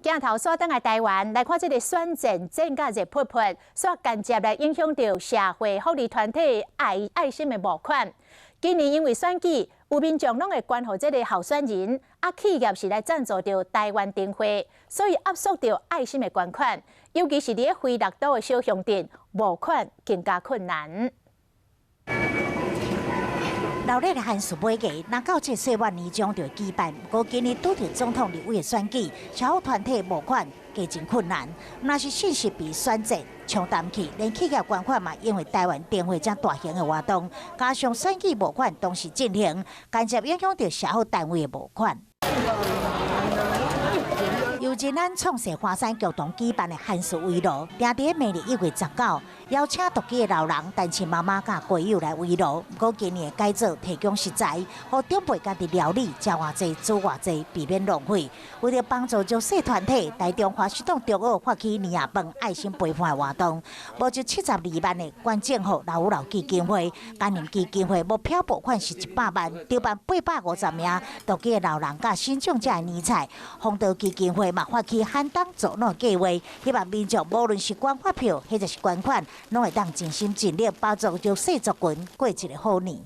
镜头所登来台湾来看这个选战正甲热扑扑，所间接来影响到社会福利团体爱心的募款。今年因为选举，有民众拢会关乎这个候选人，企业是来赞助着台湾灯会，所以压缩着爱心的捐款，尤其是伫非六都的小乡镇，募款更加困难。 闹热的限数买价，若到这岁月年中就会举办。不过今年拄着总统、立委的选举，社会团体募款加真困难。若是信息被选择冲淡去，连企业捐款嘛，因为台湾灯会这大型的活动，加上选举募款同时进行，间接影响到社会单位的募款。 由日咱创社花山共同举办的限时围炉，定伫明日1月19，邀请独居的老人、单亲妈妈甲贵友来围炉。不过今年的改造提供食材，互长辈家己料理，食偌济煮偌济，避免浪费。为了帮助弱势团体，台中华系统中澳发起年夜饭爱心陪伴活动，募集72万的关政府老友老基金会，今年基金会目标拨款是100万，筹办850名独居的老人甲新长者的年菜，丰德基金会。 嘛发起喊当助暖计划，希望民众无论是捐发票或者是捐款，拢会当尽心尽力帮助弱势族群过一个好年。